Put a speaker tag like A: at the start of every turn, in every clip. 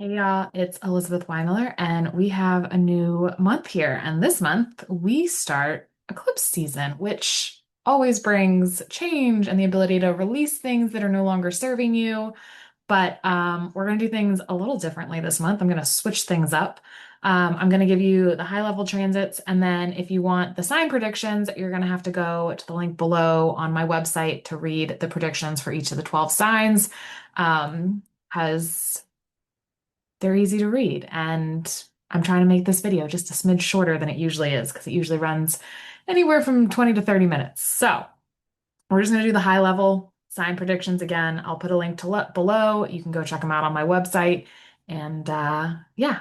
A: Hey y'all, it's Elizabeth Weimiller, and we have a new month here. And this month we start eclipse season, which always brings change and the ability to release things that are no longer serving you. But we're going to do things a little differently this month. I'm going to switch things up. I'm going to give you the high level transits, and then if you want the sign predictions, you're going to have to go to the link below on my website to read the predictions for each of the 12 signs. Because they're easy to read. And I'm trying to make this video just a smidge shorter than it usually is because it usually runs anywhere from 20 to 30 minutes. So we're just going to do the high level sign predictions again. I'll put a link to below. You can go check them out on my website. And yeah,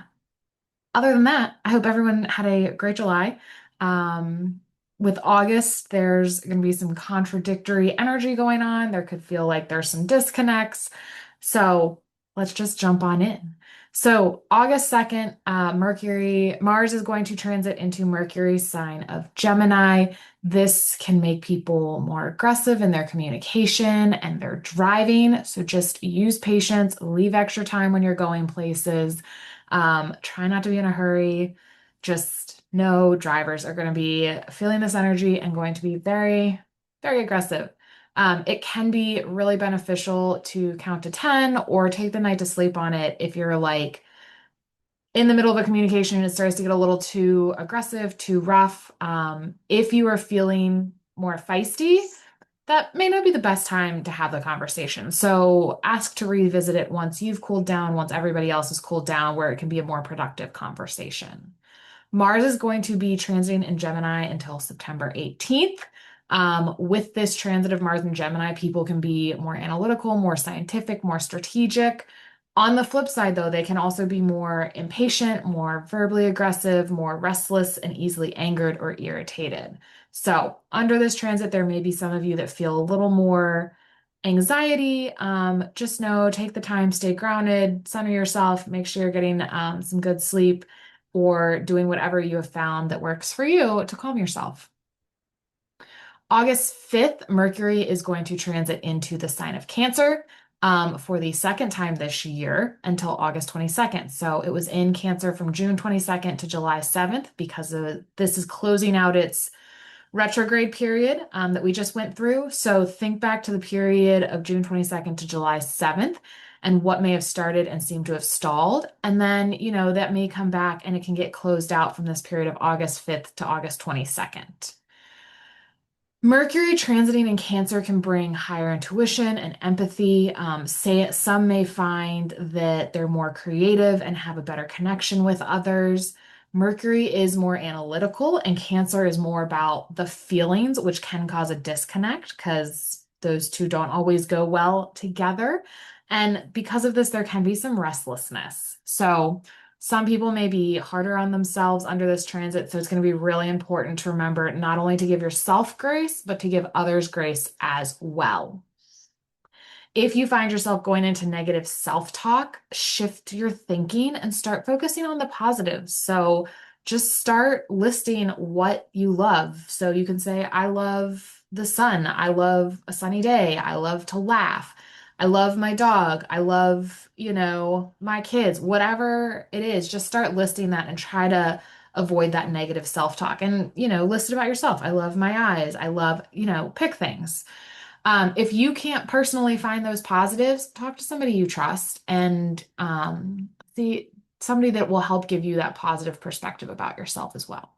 A: other than that, I hope everyone had a great July. Um, with August, there's going to be some contradictory energy going on. There could feel like there's some disconnects. So let's just jump on in. So August 2nd, Mars is going to transit into Mercury's sign of Gemini. This can make people more aggressive in their communication and their driving. So just use patience, leave extra time when you're going places. Try not to be in a hurry. Just know drivers are going to be feeling this energy and going to be very, very aggressive. It can be really beneficial to count to 10 or take the night to sleep on it if you're like in the middle of a communication and it starts to get a little too aggressive, too rough. If you are feeling more feisty, that may not be the best time to have the conversation. So ask to revisit it once you've cooled down, once everybody else has cooled down, where it can be a more productive conversation. Mars is going to be transiting in Gemini until September 18th. With this transit of Mars in Gemini, people can be more analytical, more scientific, more strategic. On the flip side, though, they can also be more impatient, more verbally aggressive, more restless, and easily angered or irritated. So, under this transit, there may be some of you that feel a little more anxiety. Just know, take the time, stay grounded, center yourself, make sure you're getting some good sleep or doing whatever you have found that works for you to calm yourself. August 5th, Mercury is going to transit into the sign of Cancer for the second time this year until August 22nd. So it was in Cancer from June 22nd to July 7th because this is closing out its retrograde period that we just went through. So think back to the period of June 22nd to July 7th and what may have started and seemed to have stalled. And then, that may come back and it can get closed out from this period of August 5th to August 22nd. Mercury transiting in Cancer can bring higher intuition and empathy. Some may find that they're more creative and have a better connection with others. Mercury is more analytical, and Cancer is more about the feelings, which can cause a disconnect because those two don't always go well together. And because of this, there can be some restlessness. So, some people may be harder on themselves under this transit, so it's going to be really important to remember not only to give yourself grace, but to give others grace as well. If you find yourself going into negative self-talk, shift your thinking and start focusing on the positives. So just start listing what you love. So you can say, I love the sun. I love a sunny day. I love to laugh. I love my dog. I love, my kids, whatever it is, just start listing that and try to avoid that negative self-talk and, list it about yourself. I love my eyes. I love, pick things. If you can't personally find those positives, talk to somebody you trust and see somebody that will help give you that positive perspective about yourself as well.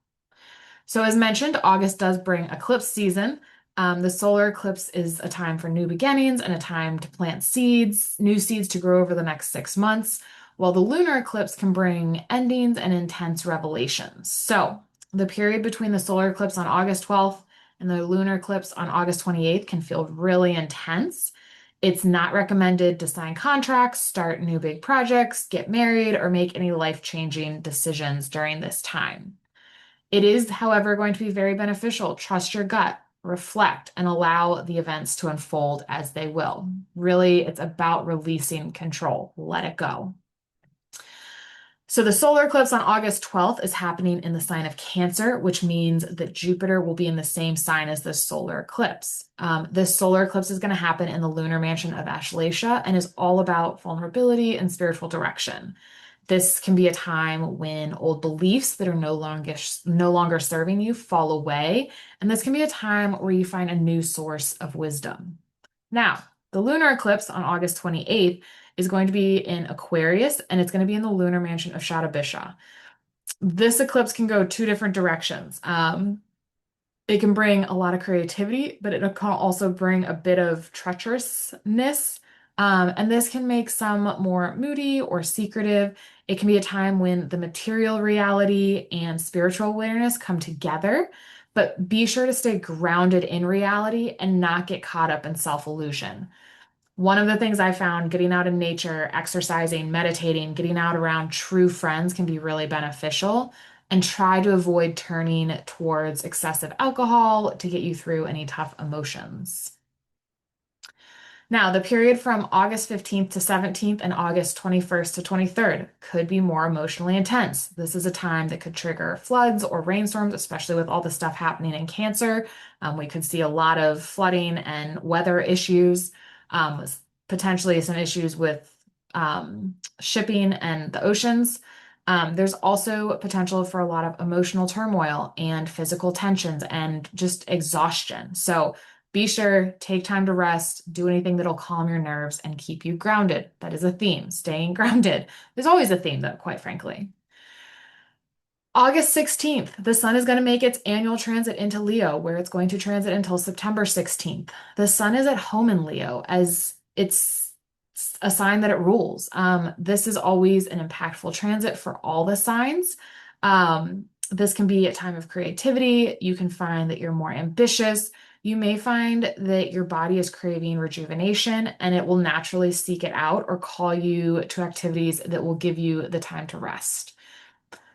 A: So, as mentioned, August does bring eclipse season. The solar eclipse is a time for new beginnings and a time to plant seeds, new seeds to grow over the next 6 months, while the lunar eclipse can bring endings and intense revelations. So, the period between the solar eclipse on August 12th and the lunar eclipse on August 28th can feel really intense. It's not recommended to sign contracts, start new big projects, get married, or make any life-changing decisions during this time. It is, however, going to be very beneficial. Trust your gut, reflect, and allow the events to unfold as they will. Really, it's about releasing control. Let it go. So the solar eclipse on August 12th is happening in the sign of Cancer, which means that Jupiter will be in the same sign as the solar eclipse. This solar eclipse is going to happen in the lunar mansion of Ashleisha and is all about vulnerability and spiritual direction. This can be a time when old beliefs that are no longer serving you fall away, and this can be a time where you find a new source of wisdom. Now, the lunar eclipse on August 28th is going to be in Aquarius, and it's going to be in the lunar mansion of Shadabisha. This eclipse can go two different directions. It can bring a lot of creativity, but it can also bring a bit of treacherousness. And this can make some more moody or secretive. It can be a time when the material reality and spiritual awareness come together, but be sure to stay grounded in reality and not get caught up in self-illusion. One of the things I found getting out in nature, exercising, meditating, getting out around true friends can be really beneficial. And try to avoid turning towards excessive alcohol to get you through any tough emotions. Now, the period from August 15th to 17th and August 21st to 23rd could be more emotionally intense. This is a time that could trigger floods or rainstorms, especially with all the stuff happening in Cancer. We could see a lot of flooding and weather issues, um, potentially some issues with shipping and the oceans. There's also potential for a lot of emotional turmoil and physical tensions and just exhaustion. So, be sure, take time to rest, do anything that'll calm your nerves and keep you grounded. That is a theme, staying grounded. There's always a theme, though, quite frankly. August 16th, the sun is going to make its annual transit into Leo, where it's going to transit until September 16th. The sun is at home in Leo as it's a sign that it rules. This is always an impactful transit for all the signs. This can be a time of creativity. You can find that you're more ambitious. You may find that your body is craving rejuvenation and it will naturally seek it out or call you to activities that will give you the time to rest.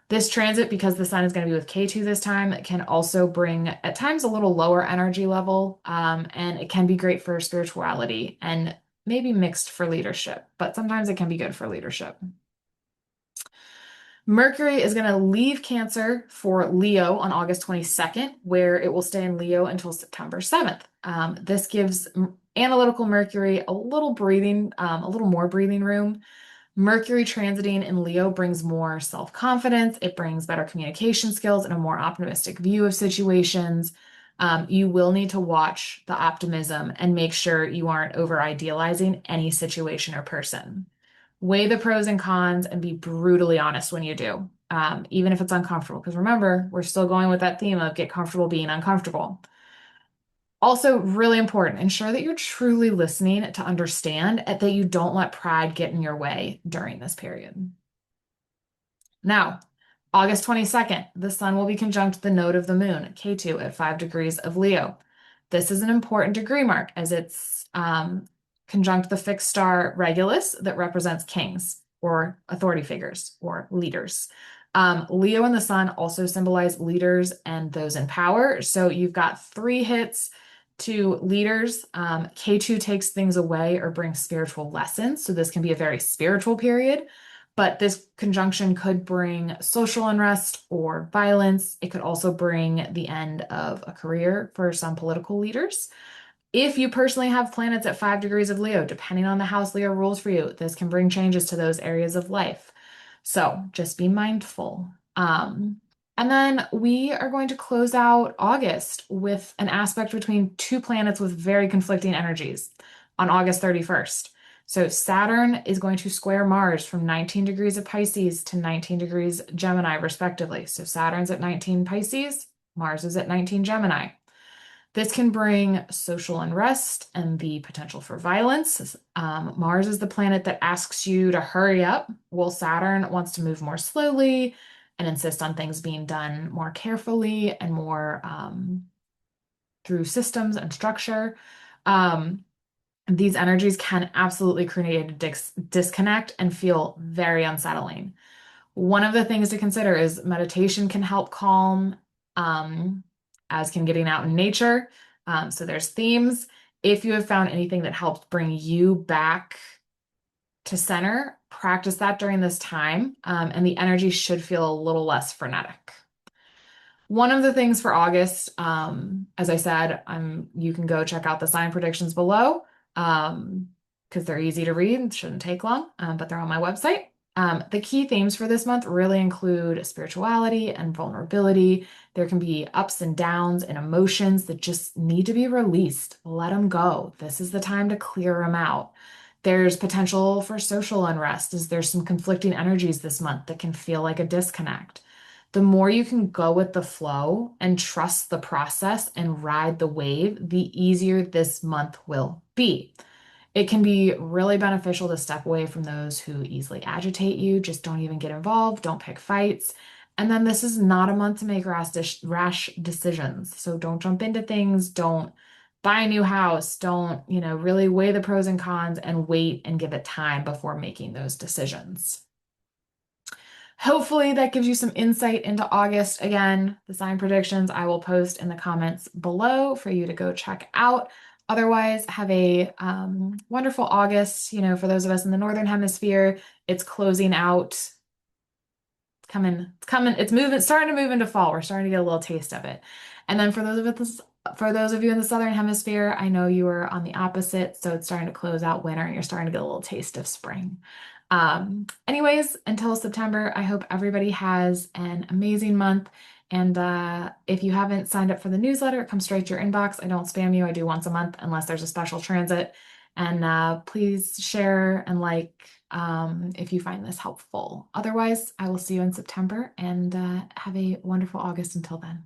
A: This transit, because the sun is going to be with K2 this time, can also bring at times a little lower energy level, and it can be great for spirituality and maybe mixed for leadership, but sometimes it can be good for leadership. Mercury is going to leave Cancer for Leo on August 22nd, where it will stay in Leo until September 7th. This gives analytical Mercury a little more breathing room. Mercury transiting in Leo brings more self-confidence. It brings better communication skills and a more optimistic view of situations. You will need to watch the optimism and make sure you aren't over idealizing any situation or person. Weigh the pros and cons and be brutally honest when you do, even if it's uncomfortable. Because remember, we're still going with that theme of get comfortable being uncomfortable. Also, really important, ensure that you're truly listening to understand and that you don't let pride get in your way during this period. Now, August 22nd, the sun will be conjunct the node of the moon, K2, at 5 degrees of Leo. This is an important degree mark as it's conjunct the fixed star Regulus that represents kings or authority figures or leaders. Leo and the sun also symbolize leaders and those in power. So you've got 3 hits to leaders. K2 takes things away or brings spiritual lessons. So this can be a very spiritual period. But this conjunction could bring social unrest or violence. It could also bring the end of a career for some political leaders. If you personally have planets at 5 degrees of Leo, depending on the house Leo rules for you, this can bring changes to those areas of life. So just be mindful. And then we are going to close out August with an aspect between 2 planets with very conflicting energies on August 31st. So Saturn is going to square Mars from 19 degrees of Pisces to 19 degrees Gemini, respectively. So Saturn's at 19 Pisces, Mars is at 19 Gemini. This can bring social unrest and the potential for violence. Mars is the planet that asks you to hurry up, while Saturn wants to move more slowly and insist on things being done more carefully and more through systems and structure. These energies can absolutely create a disconnect and feel very unsettling. One of the things to consider is meditation can help calm, as can getting out in nature. So there's themes. If you have found anything that helps bring you back to center, practice that during this time, and the energy should feel a little less frenetic. One of the things for August, as I said, you can go check out the sign predictions below because they're easy to read and shouldn't take long, but they're on my website. The key themes for this month really include spirituality and vulnerability. There can be ups and downs and emotions that just need to be released. Let them go. This is the time to clear them out. There's potential for social unrest as there's some conflicting energies this month that can feel like a disconnect. The more you can go with the flow and trust the process and ride the wave, the easier this month will be. It can be really beneficial to step away from those who easily agitate you. Just don't even get involved, don't pick fights. And then this is not a month to make rash decisions. So don't jump into things, don't buy a new house, don't, really weigh the pros and cons and wait and give it time before making those decisions. Hopefully that gives you some insight into August. Again, the sign predictions I will post in the comments below for you to go check out. Otherwise, have a wonderful August. For those of us in the Northern Hemisphere, it's closing out. It's moving, starting to move into fall. We're starting to get a little taste of it. And then for those of you in the Southern Hemisphere, I know you are on the opposite, so it's starting to close out winter and you're starting to get a little taste of spring. Anyways, until September, I hope everybody has an amazing month. And if you haven't signed up for the newsletter, it comes straight to your inbox. I don't spam you. I do once a month unless there's a special transit. And please share and like if you find this helpful. Otherwise, I will see you in September and have a wonderful August until then.